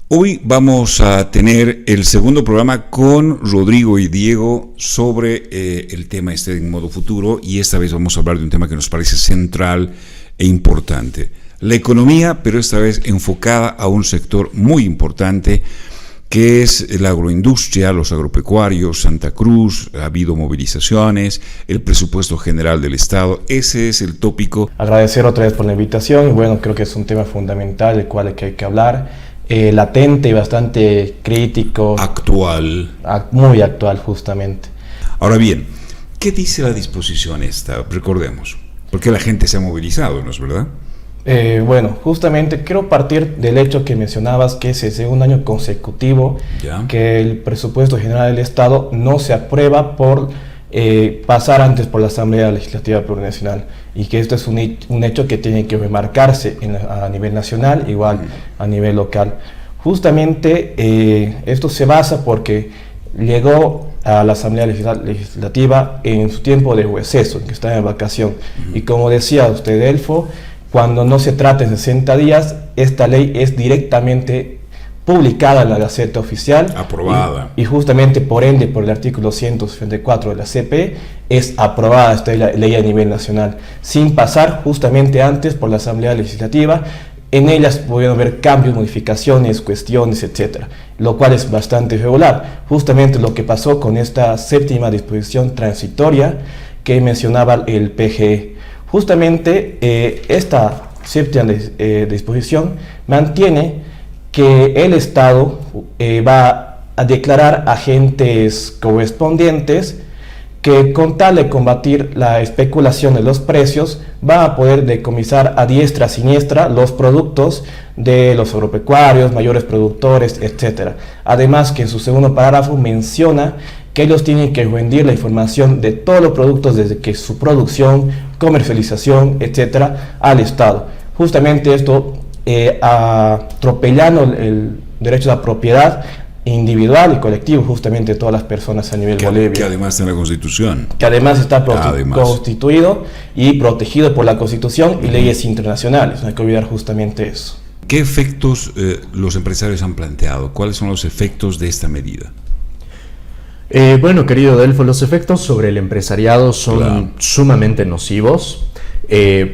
Hoy vamos a tener el segundo programa con Rodrigo y Diego sobre el tema en modo futuro, y esta vez vamos a hablar de un tema que nos parece central e importante. La economía, pero esta vez enfocada a un sector muy importante que es la agroindustria, los agropecuarios, Santa Cruz. Ha habido movilizaciones, el presupuesto general del Estado. Ese es el tópico. Agradecer otra vez por la invitación. Bueno, creo que es un tema fundamental del cual hay que hablar. Latente y bastante crítico. Actual. Muy actual, justamente. Ahora bien, ¿qué dice la disposición esta? Recordemos, porque la gente se ha movilizado, ¿no es verdad? Bueno, justamente quiero partir del hecho que mencionabas, que es el segundo año consecutivo que el presupuesto general del Estado no se aprueba por pasar antes por la Asamblea Legislativa Plurinacional, y que esto es un hecho que tiene que remarcarse a nivel nacional, igual a nivel local. Justamente esto se basa porque llegó a la Asamblea Legislativa en su tiempo de receso, que está en vacación, y como decía usted, Delfo, cuando no se trata en 60 días, esta ley es directamente publicada en la Gaceta Oficial. Aprobada. Y justamente por ende, por el artículo 164 de la CP, es aprobada esta ley a nivel nacional, sin pasar justamente antes por la Asamblea Legislativa. En ellas pudieron haber cambios, modificaciones, cuestiones, etcétera, lo cual es bastante irregular. Justamente lo que pasó con esta séptima disposición transitoria que mencionaba el PGE. Justamente esta séptima disposición mantiene que el Estado va a declarar agentes correspondientes que, con tal de combatir la especulación de los precios, va a poder decomisar a diestra y siniestra los productos de los agropecuarios, mayores productores, etc. Además, que en su segundo parágrafo menciona que ellos tienen que rendir la información de todos los productos desde que su producción, comercialización, etcétera, al Estado. Justamente esto atropellando el derecho a la propiedad individual y colectivo, justamente de todas las personas a nivel Bolivia. Que además está en la Constitución. Que además está constituido y protegido por la Constitución y leyes internacionales. No hay que olvidar justamente eso. ¿Qué efectos los empresarios han planteado? ¿Cuáles son los efectos de esta medida? Bueno, querido Delfo, los efectos sobre el empresariado son sumamente nocivos.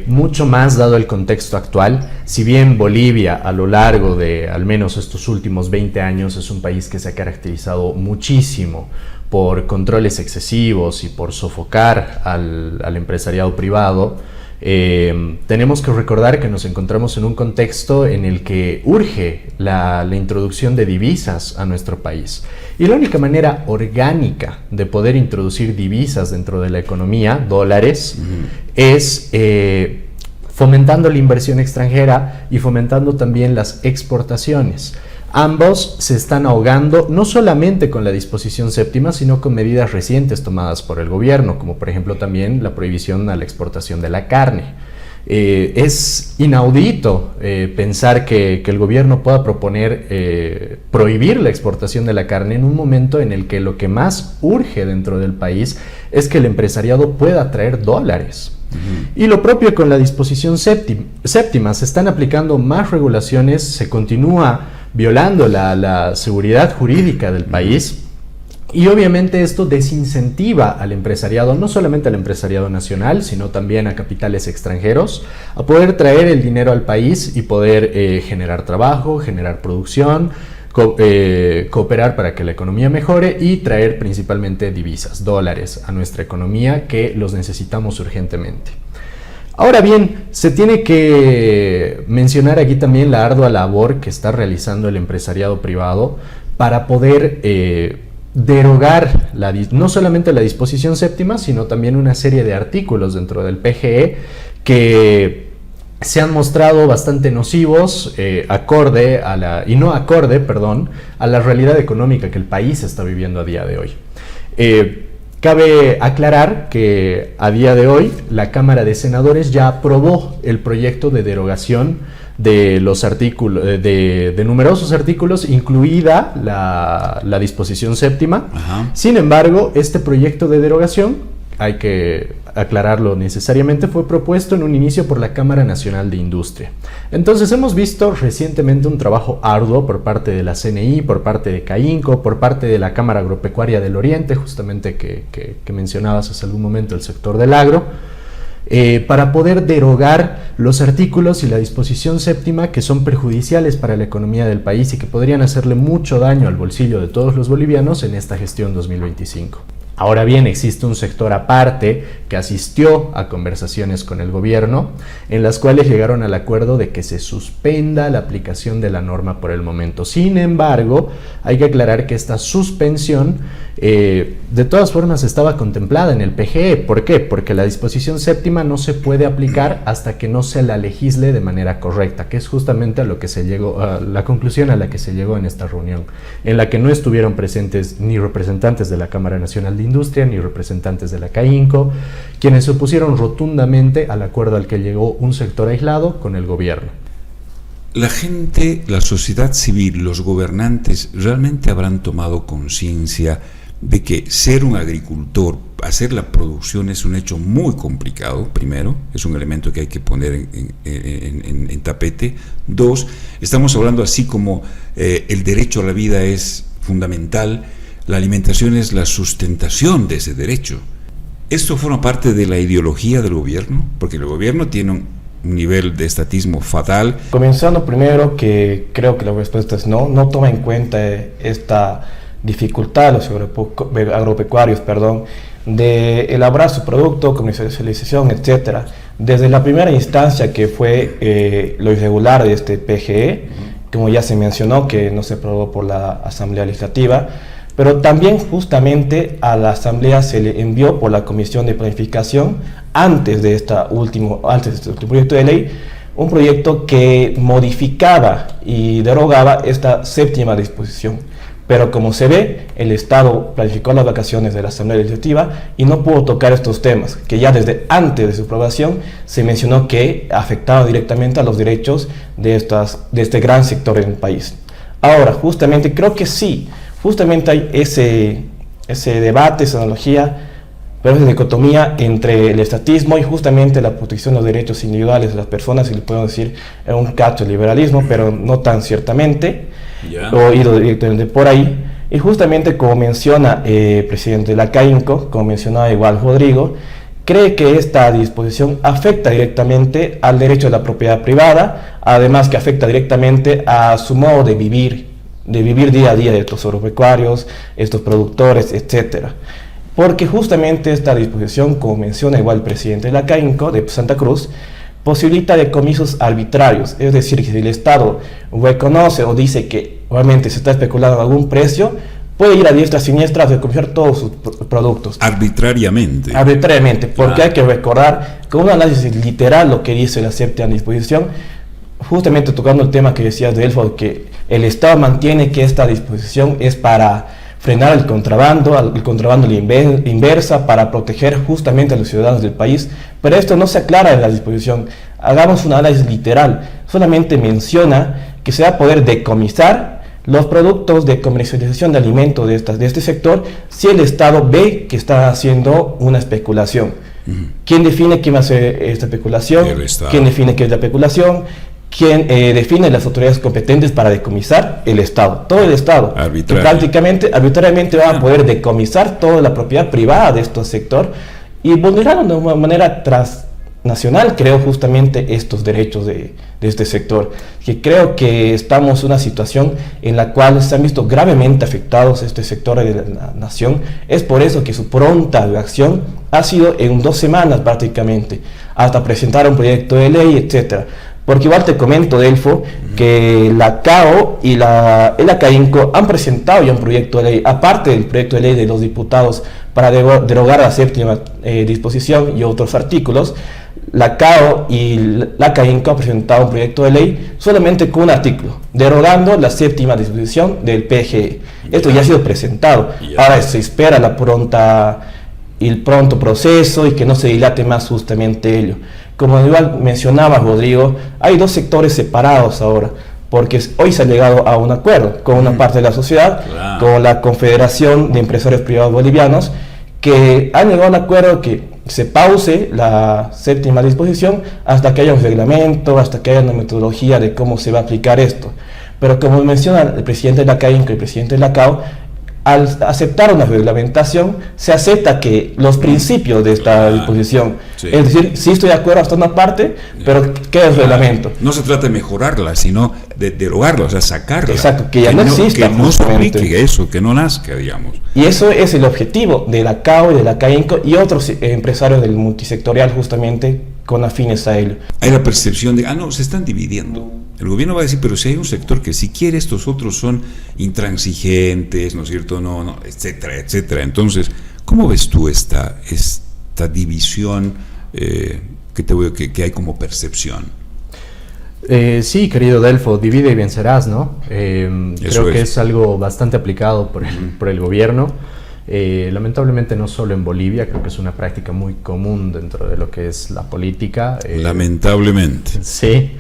Mucho más dado el contexto actual. Si bien Bolivia, a lo largo de al menos estos últimos 20 años, es un país que se ha caracterizado muchísimo por controles excesivos y por sofocar al empresariado privado, tenemos que recordar que nos encontramos en un contexto en el que urge la introducción de divisas a nuestro país. Y la única manera orgánica de poder introducir divisas dentro de la economía, dólares, es fomentando la inversión extranjera y fomentando también las exportaciones. Ambos se están ahogando no solamente con la disposición séptima, sino con medidas recientes tomadas por el gobierno, como por ejemplo también la prohibición a la exportación de la carne. Es inaudito pensar que el gobierno pueda proponer prohibir la exportación de la carne en un momento en el que lo que más urge dentro del país es que el empresariado pueda traer dólares. Y lo propio con la disposición séptima, se están aplicando más regulaciones, se continúa violando la seguridad jurídica del país, y obviamente esto desincentiva al empresariado, no solamente al empresariado nacional, sino también a capitales extranjeros, a poder traer el dinero al país y poder generar trabajo, generar producción, cooperar para que la economía mejore y traer principalmente divisas, dólares a nuestra economía, que los necesitamos urgentemente. Ahora bien, se tiene que mencionar aquí también la ardua labor que está realizando el empresariado privado para poder derogar no solamente la disposición séptima, sino también una serie de artículos dentro del PGE que se han mostrado bastante nocivos, a la realidad económica que el país está viviendo a día de hoy. Cabe aclarar que a día de hoy la Cámara de Senadores ya aprobó el proyecto de derogación de los artículos, de numerosos artículos, incluida la disposición séptima. Sin embargo, este proyecto de derogación hay que aclararlo necesariamente, fue propuesto en un inicio por la Cámara Nacional de Industria. Entonces hemos visto recientemente un trabajo arduo por parte de la CNI, por parte de CAINCO, por parte de la Cámara Agropecuaria del Oriente, justamente que mencionabas hace algún momento el sector del agro, para poder derogar los artículos y la disposición séptima que son perjudiciales para la economía del país y que podrían hacerle mucho daño al bolsillo de todos los bolivianos en esta gestión 2025. Ahora bien, existe un sector aparte que asistió a conversaciones con el gobierno en las cuales llegaron al acuerdo de que se suspenda la aplicación de la norma por el momento. Sin embargo, hay que aclarar que esta suspensión de todas formas estaba contemplada en el PGE. ¿Por qué? Porque la disposición séptima no se puede aplicar hasta que no se la legisle de manera correcta, que es justamente a lo que se llegó, a la conclusión a la que se llegó en esta reunión, en la que no estuvieron presentes ni representantes de la Cámara Nacional de Industria ni representantes de la CAINCO, quienes se opusieron rotundamente al acuerdo al que llegó un sector aislado con el gobierno. La gente, la sociedad civil, los gobernantes, ¿realmente habrán tomado conciencia de que ser un agricultor, hacer la producción es un hecho muy complicado? Primero, es un elemento que hay que poner en tapete. Dos, estamos hablando así como el derecho a la vida es fundamental, la alimentación es la sustentación de ese derecho. ¿Esto forma parte de la ideología del gobierno? Porque el gobierno tiene un nivel de estatismo fatal. Comenzando primero, que creo que la respuesta es no toma en cuenta esta dificultad de los agropecuarios, de elaborar su producto, comercialización, etcétera. Desde la primera instancia que fue lo irregular de este PGE, como ya se mencionó, que no se aprobó por la Asamblea Legislativa, pero también justamente a la Asamblea se le envió por la Comisión de Planificación, antes de este último proyecto de ley, un proyecto que modificaba y derogaba esta séptima disposición. Pero como se ve, el Estado planificó las vacaciones de la Asamblea Legislativa y no pudo tocar estos temas, que ya desde antes de su aprobación se mencionó que afectaban directamente a los derechos de este gran sector en el país. Ahora, justamente, creo que sí, justamente hay ese debate, esa analogía, pero esa dicotomía entre el estatismo y justamente la protección de los derechos individuales de las personas, y le podemos decir en un cacho de liberalismo, pero no tan ciertamente, o ido directamente por ahí. Y justamente como menciona el presidente de la CAINCO, como mencionaba igual Rodrigo, cree que esta disposición afecta directamente al derecho de la propiedad privada, además que afecta directamente a su modo de vivir día a día de estos agropecuarios, estos productores, etcétera. Porque justamente esta disposición, como menciona igual el presidente de la CAINCO de Santa Cruz, posibilita decomisos arbitrarios, es decir, que si el Estado reconoce o dice que realmente se está especulando en algún precio, puede ir a diestra y siniestra a decomisar todos sus productos. Arbitrariamente, porque hay que recordar que un análisis literal lo que dice la séptima disposición, justamente tocando el tema que decías de Delfo, que el Estado mantiene que esta disposición es para frenar el contrabando inversa, para proteger justamente a los ciudadanos del país, pero esto no se aclara en la disposición. Hagamos un análisis literal, solamente menciona que se va a poder decomisar los productos de comercialización de alimentos de este sector si el Estado ve que está haciendo una especulación. ¿Quién define quién va a hacer esta especulación? ¿Quién define qué es la especulación? ¿Quién define las autoridades competentes para decomisar? El Estado, todo el Estado. Que prácticamente, arbitrariamente va a poder decomisar toda la propiedad privada de este sector y vulnerar de una manera transnacional, creo, justamente estos derechos de este sector. Que creo que estamos en una situación en la cual se han visto gravemente afectados este sector de la nación. Es por eso que su pronta reacción ha sido en 2 semanas prácticamente, hasta presentar un proyecto de ley, etcétera. Porque igual te comento, Delfo, que la CAO y la CAINCO han presentado ya un proyecto de ley, aparte del proyecto de ley de los diputados para derogar la séptima disposición y otros artículos. La CAO y la CAINCO han presentado un proyecto de ley solamente con un artículo, derogando la séptima disposición del PGE. Esto ya ha sido presentado. Ahora se espera el pronto proceso y que no se dilate más justamente ello. Como igual mencionaba Rodrigo, hay 2 sectores separados ahora, porque hoy se ha llegado a un acuerdo con una parte de la sociedad, con la Confederación de Empresarios Privados Bolivianos, que han llegado al acuerdo que se pause la séptima disposición hasta que haya un reglamento, hasta que haya una metodología de cómo se va a aplicar esto. Pero como menciona el presidente de la CAINCO y el presidente de la CAO, al aceptar una reglamentación, se acepta que los principios de esta disposición, sí. Es decir, sí estoy de acuerdo hasta una parte, pero ¿qué es reglamento? No se trata de mejorarla, sino de derogarla, o sea, sacarla. Exacto, que ya no exista. Que no se aplique eso, que no nazca, digamos. Y eso es el objetivo de la CAO y de la CAINCO y otros empresarios del multisectorial justamente con afines a ello. Hay la percepción de, no, se están dividiendo. El gobierno va a decir, pero si hay un sector que si quiere, estos otros son intransigentes, ¿no es cierto? No, etcétera, etcétera. Entonces, ¿cómo ves tú esta división que hay como percepción? Sí, querido Delfo, divide y vencerás, ¿no? Creo que es algo bastante aplicado por el gobierno. Lamentablemente no solo en Bolivia, creo que es una práctica muy común dentro de lo que es la política. Lamentablemente. Sí.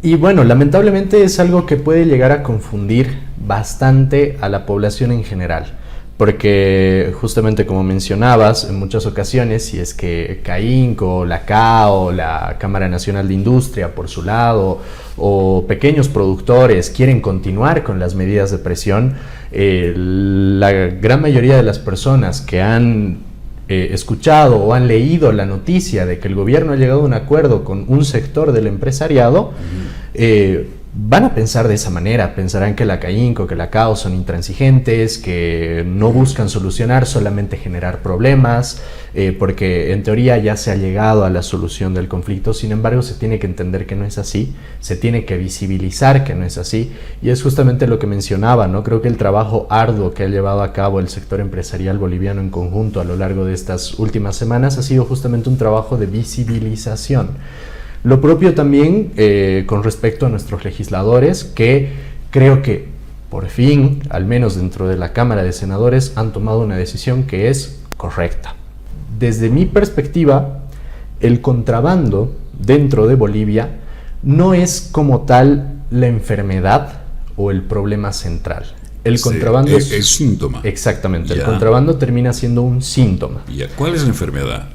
Y bueno, lamentablemente es algo que puede llegar a confundir bastante a la población en general, porque justamente como mencionabas, en muchas ocasiones, si es que CAINCO, la CAO, la Cámara Nacional de Industria por su lado, o pequeños productores quieren continuar con las medidas de presión, la gran mayoría de las personas que han escuchado o han leído la noticia de que el gobierno ha llegado a un acuerdo con un sector del empresariado, van a pensar de esa manera, pensarán que la CAINCO, que la CAO son intransigentes, que no buscan solucionar, solamente generar problemas, porque en teoría ya se ha llegado a la solución del conflicto. Sin embargo, se tiene que entender que no es así, se tiene que visibilizar que no es así, y es justamente lo que mencionaba, ¿no? Creo que el trabajo arduo que ha llevado a cabo el sector empresarial boliviano en conjunto a lo largo de estas últimas semanas ha sido justamente un trabajo de visibilización. Lo propio también con respecto a nuestros legisladores, que creo que por fin, al menos dentro de la Cámara de Senadores, han tomado una decisión que es correcta. Desde mi perspectiva, el contrabando dentro de Bolivia no es como tal la enfermedad o el problema central. El contrabando es el síntoma. Exactamente, el contrabando termina siendo un síntoma. ¿Cuál es la enfermedad?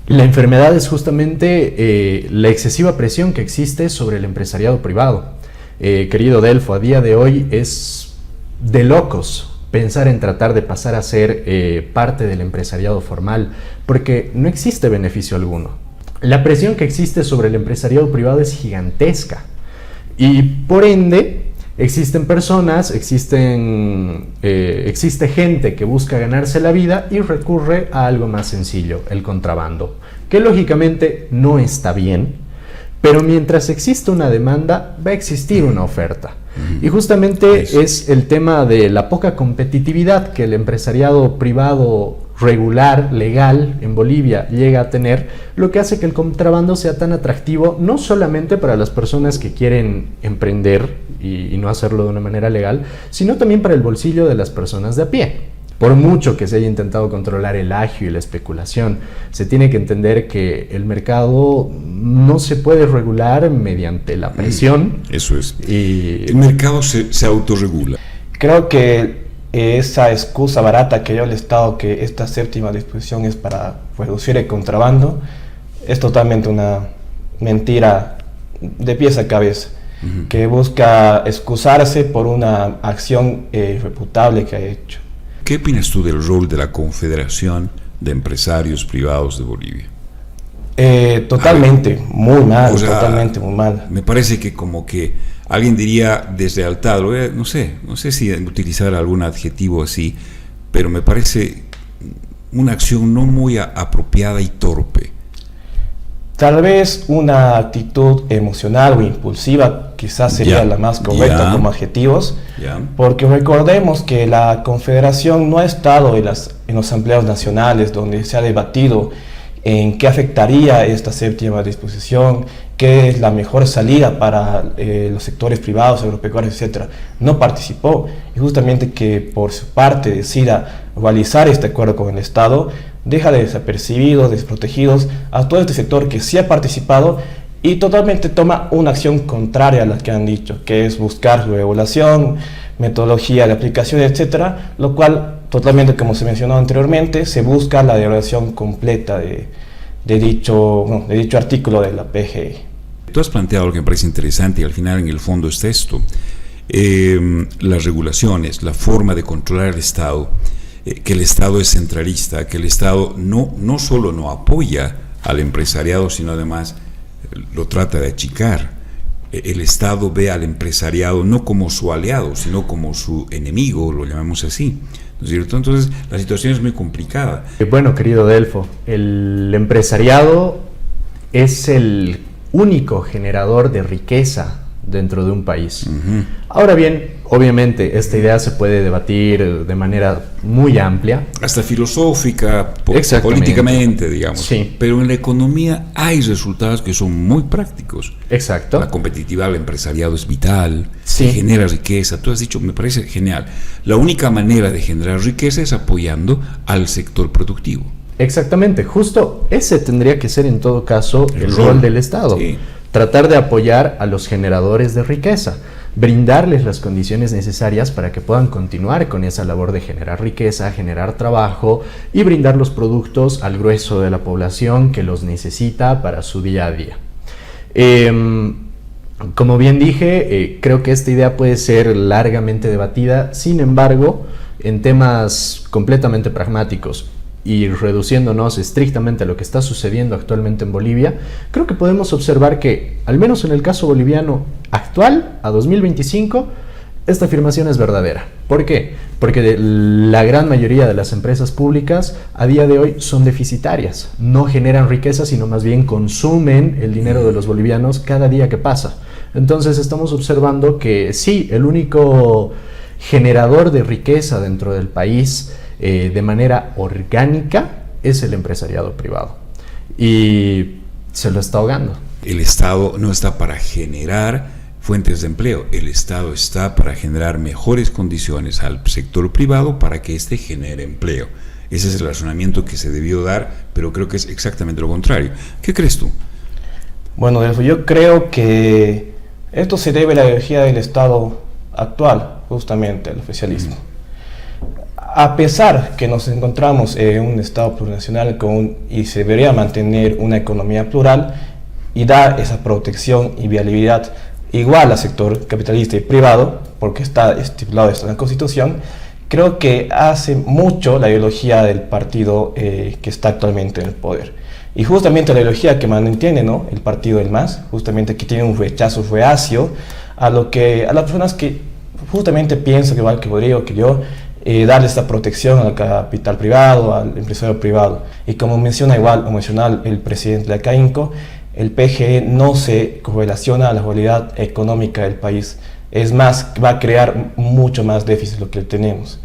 La enfermedad es justamente la excesiva presión que existe sobre el empresariado privado. Querido Delfo, a día de hoy es de locos pensar en tratar de pasar a ser parte del empresariado formal, porque no existe beneficio alguno. La presión que existe sobre el empresariado privado es gigantesca y por ende existen personas, existe gente que busca ganarse la vida y recurre a algo más sencillo, el contrabando, que lógicamente no está bien, pero mientras exista una demanda va a existir una oferta. Y justamente es el tema de la poca competitividad que el empresariado privado regular, legal, en Bolivia llega a tener, lo que hace que el contrabando sea tan atractivo, no solamente para las personas que quieren emprender y no hacerlo de una manera legal, sino también para el bolsillo de las personas de a pie. Por mucho que se haya intentado controlar el agio y la especulación, se tiene que entender que el mercado no se puede regular mediante la presión. Eso es. El mercado se autorregula. Creo que esa excusa barata que dio el Estado, que esta séptima disposición es para reducir el contrabando, es totalmente una mentira de pies a cabeza, que busca excusarse por una acción reputable que ha hecho. ¿Qué opinas tú del rol de la Confederación de Empresarios Privados de Bolivia? Totalmente, muy mal, totalmente muy mal. Me parece que como que alguien diría deslealtad, no sé si utilizar algún adjetivo así, pero me parece una acción no muy apropiada y torpe. Tal vez una actitud emocional o impulsiva quizás sería la más correcta como adjetivos, porque recordemos que la Confederación no ha estado en los asambleas nacionales donde se ha debatido en qué afectaría esta séptima disposición, qué es la mejor salida para los sectores privados, agropecuarios, etc. No participó, y justamente que por su parte decida realizar este acuerdo con el Estado, deja de desapercibidos, desprotegidos a todo este sector que sí ha participado y totalmente toma una acción contraria a la que han dicho, que es buscar su regulación, metodología de aplicación, etcétera, lo cual totalmente como se mencionó anteriormente, se busca la derogación completa de dicho artículo de la PGI. Tú has planteado algo que me parece interesante y al final en el fondo es esto. Las regulaciones, la forma de controlar el Estado, que el Estado es centralista, que el Estado no solo no apoya al empresariado, sino además lo trata de achicar. El Estado ve al empresariado no como su aliado, sino como su enemigo, lo llamamos así, ¿no es cierto? Entonces la situación es muy complicada. Bueno, querido Delfo, el empresariado es el único generador de riqueza dentro de un país. Uh-huh. Ahora bien, obviamente esta idea se puede debatir de manera muy amplia. Hasta filosófica, políticamente, digamos. Sí. Pero en la economía hay resultados que son muy prácticos. Exacto. La competitividad del empresariado es vital, sí. Genera riqueza. Tú has dicho, me parece genial. La única manera de generar riqueza es apoyando al sector productivo. Exactamente, justo ese tendría que ser en todo caso el rol del Estado. Sí. Tratar de apoyar a los generadores de riqueza, brindarles las condiciones necesarias para que puedan continuar con esa labor de generar riqueza, generar trabajo y brindar los productos al grueso de la población que los necesita para su día a día. Como bien dije, creo que esta idea puede ser largamente debatida, sin embargo, en temas completamente pragmáticos y reduciéndonos estrictamente a lo que está sucediendo actualmente en Bolivia, creo que podemos observar que, al menos en el caso boliviano actual, a 2025, esta afirmación es verdadera. ¿Por qué? Porque la gran mayoría de las empresas públicas a día de hoy son deficitarias, no generan riqueza, sino más bien consumen el dinero de los bolivianos cada día que pasa. Entonces estamos observando que sí, el único generador de riqueza dentro del país de manera orgánica es el empresariado privado y se lo está ahogando. El Estado no está para generar fuentes de empleo, el Estado está para generar mejores condiciones al sector privado para que éste genere empleo. Ese es el razonamiento que se debió dar, pero creo que es exactamente lo contrario. ¿Qué crees tú? Bueno, Delfo, yo creo que esto se debe a la ideología del Estado actual, justamente el oficialismo. A pesar que nos encontramos en un Estado plurinacional y se debería mantener una economía plural y dar esa protección y viabilidad igual al sector capitalista y privado, porque está estipulado esto en la Constitución, creo que hace mucho la ideología del partido que está actualmente en el poder. Y justamente la ideología que mantiene, ¿no?, el partido del MAS, justamente que tiene un rechazo reacio a las personas que justamente piensan, igual que Rodrigo, que yo, darle esta protección al capital privado, al empresario privado. Y como menciona el presidente de la CAINCO, el PGE no se correlaciona a la realidad económica del país. Es más, va a crear mucho más déficit de lo que tenemos.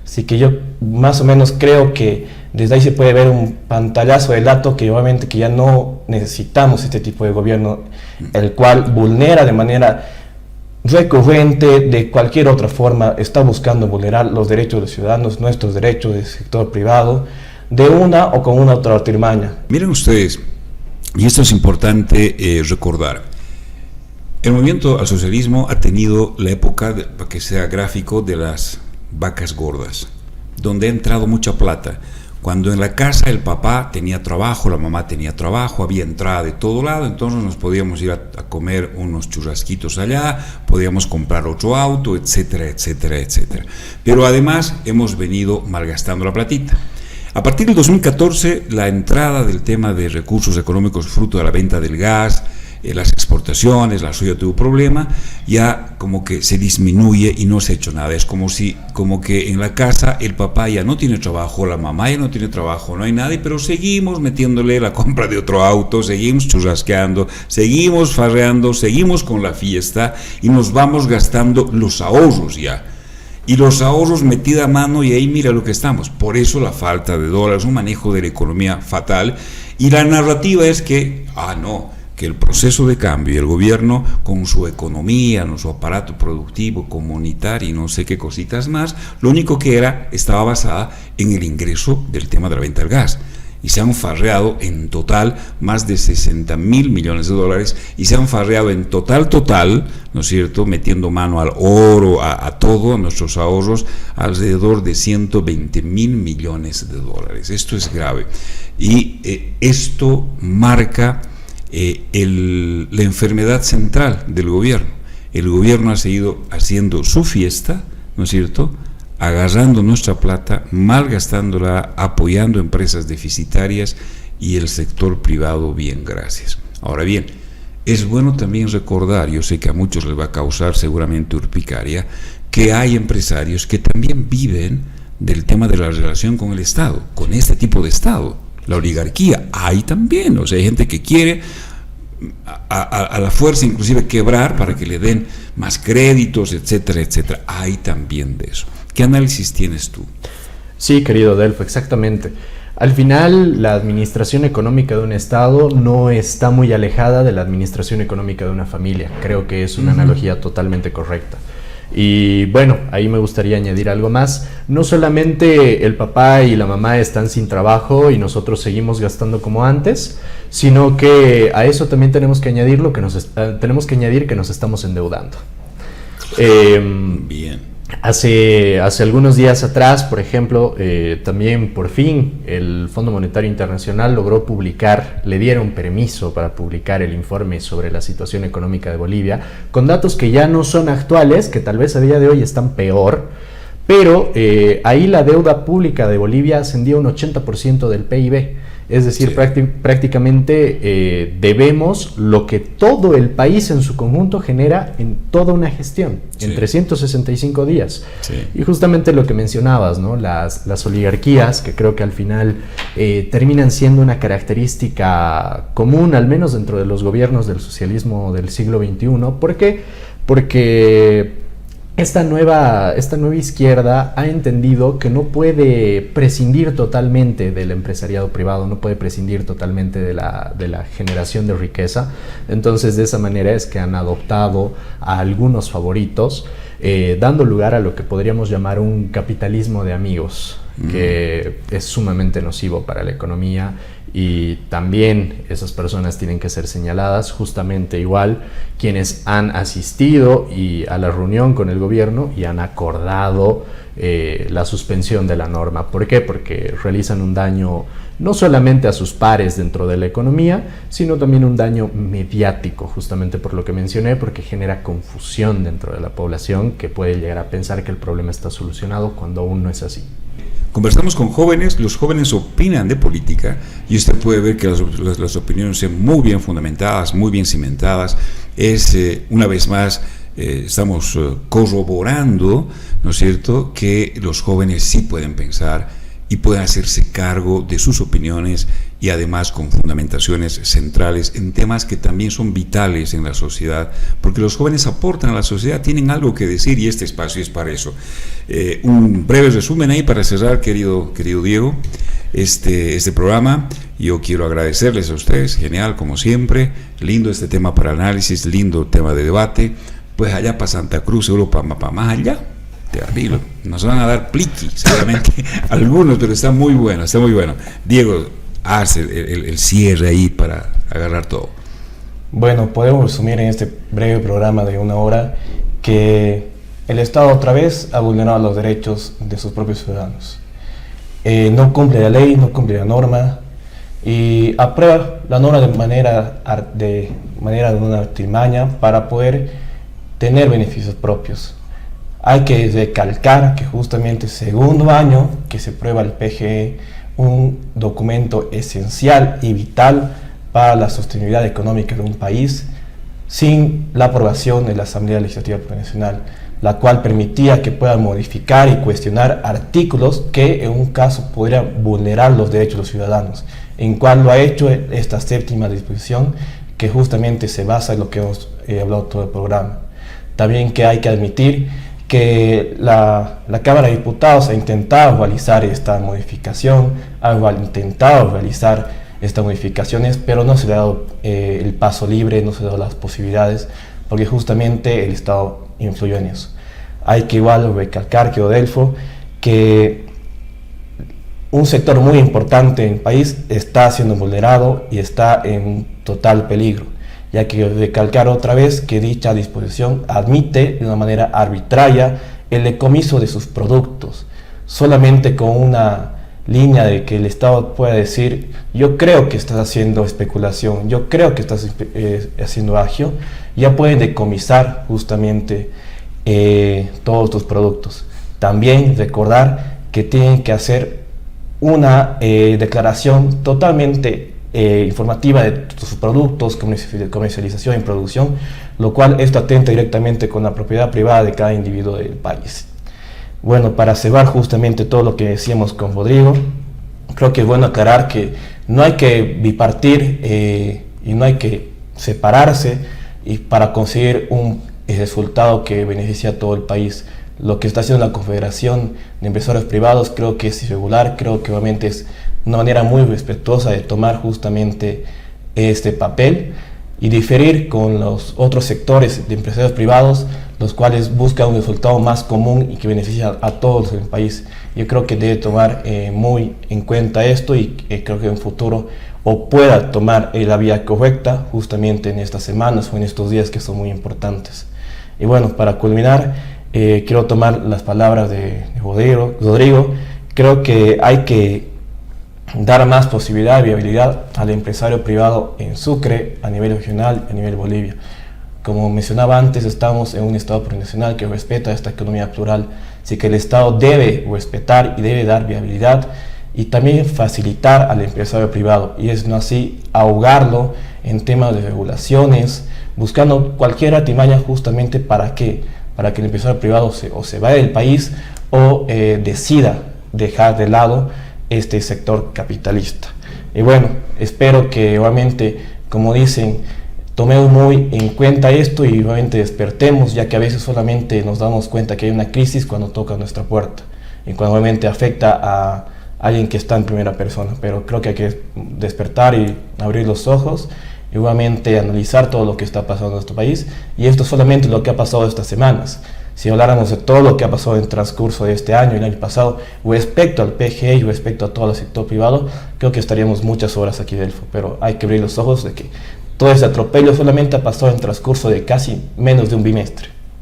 Así que yo más o menos creo que desde ahí se puede ver un pantallazo del dato que obviamente que ya no necesitamos este tipo de gobierno, el cual vulnera de manera recurrente, de cualquier otra forma, está buscando vulnerar los derechos de los ciudadanos, nuestros derechos del sector privado, de una o con una otra artimaña. Miren ustedes, y esto es importante recordar, el movimiento al socialismo ha tenido la época, para que sea gráfico, de las vacas gordas, donde ha entrado mucha plata. Cuando en la casa el papá tenía trabajo, la mamá tenía trabajo, había entrada de todo lado, entonces nos podíamos ir a comer unos churrasquitos allá, podíamos comprar otro auto, etcétera, etcétera, etcétera. Pero además hemos venido malgastando la platita. A partir del 2014, la entrada del tema de recursos económicos fruto de la venta del gas, las exportaciones, la soya tuvo problema, ya como que se disminuye y no se ha hecho nada. Es como que en la casa el papá ya no tiene trabajo, la mamá ya no tiene trabajo, no hay nadie, pero seguimos metiéndole la compra de otro auto, seguimos churrasqueando, seguimos farreando, seguimos con la fiesta y nos vamos gastando los ahorros ya. Y los ahorros metida a mano y ahí mira lo que estamos. Por eso la falta de dólares, un manejo de la economía fatal. Y la narrativa es que, que el proceso de cambio y el gobierno con su economía, su aparato productivo, comunitario y no sé qué cositas más, lo único que estaba basada en el ingreso del tema de la venta del gas. y se han farreado en total más de 60.000 millones de dólares y se han farreado en total, ¿no es cierto?, metiendo mano al oro, a todo, a nuestros ahorros, alrededor de 120.000 millones de dólares. Esto es grave y esto marca la enfermedad central del gobierno. El gobierno ha seguido haciendo su fiesta, ¿no es cierto?, agarrando nuestra plata, malgastándola, apoyando empresas deficitarias y el sector privado, bien, gracias. Ahora bien, es bueno también recordar, yo sé que a muchos les va a causar seguramente urticaria, que hay empresarios que también viven del tema de la relación con el Estado, con este tipo de Estado, la oligarquía. Hay también, o sea, hay gente que quiere a la fuerza inclusive quebrar para que le den más créditos, etcétera, etcétera. Hay también de eso. ¿Qué análisis tienes tú? Sí, querido Delfo, exactamente. Al final, la administración económica de un Estado no está muy alejada de la administración económica de una familia. Creo que es una analogía totalmente correcta. Y bueno, ahí me gustaría añadir algo más. No solamente el papá y la mamá están sin trabajo y nosotros seguimos gastando como antes, sino que a eso también tenemos que añadir que nos estamos endeudando. Bien. Hace algunos días atrás, por ejemplo, también por fin el Fondo Monetario Internacional logró publicar, le dieron permiso para publicar el informe sobre la situación económica de Bolivia, con datos que ya no son actuales, que tal vez a día de hoy están peor, pero ahí la deuda pública de Bolivia ascendió un 80% del PIB. Es decir, sí, prácticamente debemos lo que todo el país en su conjunto genera en toda una gestión, sí, en 365 días. Sí. Y justamente lo que mencionabas, ¿no? Las oligarquías, que creo que al final terminan siendo una característica común, al menos dentro de los gobiernos del socialismo del siglo XXI. ¿Por qué? Porque esta nueva izquierda ha entendido que no puede prescindir totalmente del empresariado privado, no puede prescindir totalmente de la generación de riqueza. Entonces, de esa manera es que han adoptado a algunos favoritos, dando lugar a lo que podríamos llamar un capitalismo de amigos, que es sumamente nocivo para la economía. Y también esas personas tienen que ser señaladas, justamente igual quienes han asistido a la reunión con el gobierno y han acordado la suspensión de la norma. ¿Por qué? Porque realizan un daño no solamente a sus pares dentro de la economía, sino también un daño mediático, justamente por lo que mencioné, porque genera confusión dentro de la población que puede llegar a pensar que el problema está solucionado cuando aún no es así. Conversamos con jóvenes, los jóvenes opinan de política y usted puede ver que las opiniones son muy bien fundamentadas, muy bien cimentadas. Una vez más, estamos corroborando, ¿no es cierto?, que los jóvenes sí pueden pensar y pueden hacerse cargo de sus opiniones y además con fundamentaciones centrales en temas que también son vitales en la sociedad, porque los jóvenes aportan a la sociedad, tienen algo que decir y este espacio es para eso. Un breve resumen ahí para cerrar, querido Diego, este programa. Yo quiero agradecerles a ustedes, genial como siempre, lindo este tema para análisis, lindo tema de debate, pues allá para Santa Cruz, Europa, para más allá. Terrible, nos van a dar pliqui seguramente algunos, pero está muy bueno, Diego, haz el cierre ahí para agarrar todo. Bueno, podemos resumir en este breve programa de 1 hora que el Estado otra vez ha vulnerado los derechos de sus propios ciudadanos. No cumple la ley, no cumple la norma y aprueba la norma de manera de una artimaña para poder tener beneficios propios. Hay que recalcar que justamente segundo año que se prueba el PGE, un documento esencial y vital para la sostenibilidad económica de un país, sin la aprobación de la Asamblea Legislativa Plurinacional, la cual permitía que puedan modificar y cuestionar artículos que en un caso podrían vulnerar los derechos de los ciudadanos, en cual lo ha hecho esta séptima disposición, que justamente se basa en lo que hemos hablado todo el programa. También que hay que admitir que la Cámara de Diputados ha intentado realizar esta modificación, pero no se le ha dado el paso libre, no se le ha dado las posibilidades, porque justamente el Estado influyó en eso. Hay que igual recalcar, que Odelfo, que un sector muy importante en el país está siendo vulnerado y está en total peligro, ya que recalcar otra vez que dicha disposición admite de una manera arbitraria el decomiso de sus productos, solamente con una línea de que el Estado pueda decir: yo creo que estás haciendo especulación, yo creo que estás haciendo agio, ya pueden decomisar justamente todos tus productos. También recordar que tienen que hacer una declaración totalmente informativa de sus productos, comercialización y producción, lo cual esto atenta directamente con la propiedad privada de cada individuo del país. Bueno, para cerrar justamente todo lo que decíamos con Rodrigo, creo que es bueno aclarar que no hay que bipartir y no hay que separarse y para conseguir un resultado que beneficie a todo el país. Lo que está haciendo la Confederación de Empresarios Privados creo que es irregular, creo que obviamente es una manera muy respetuosa de tomar justamente este papel y diferir con los otros sectores de empresarios privados, los cuales buscan un resultado más común y que beneficia a todos en el país. Yo creo que debe tomar muy en cuenta esto y creo que en futuro o pueda tomar la vía correcta justamente en estas semanas o en estos días que son muy importantes. Y bueno, para culminar, quiero tomar las palabras de Rodrigo. Creo que hay que dar más posibilidad y viabilidad al empresario privado en Sucre, a nivel regional, a nivel Bolivia. Como mencionaba antes, estamos en un Estado plurinacional que respeta esta economía plural, así que el Estado debe respetar y debe dar viabilidad y también facilitar al empresario privado, y es no así ahogarlo en temas de regulaciones, buscando cualquier artimaña justamente para que el empresario privado se vaya del país o decida dejar de lado este sector capitalista. Y bueno, espero que obviamente, como dicen, tomemos muy en cuenta esto y obviamente despertemos, ya que a veces solamente nos damos cuenta que hay una crisis cuando toca nuestra puerta y cuando obviamente afecta a alguien que está en primera persona. Pero creo que hay que despertar y abrir los ojos y obviamente analizar todo lo que está pasando en nuestro país, y esto solamente lo que ha pasado estas semanas. Si habláramos de todo lo que ha pasado en el transcurso de este año y el año pasado respecto al PGE y respecto a todo el sector privado, creo que estaríamos muchas horas aquí, Delfo, pero hay que abrir los ojos de que todo ese atropello solamente ha pasado en el transcurso de casi menos de un bimestre.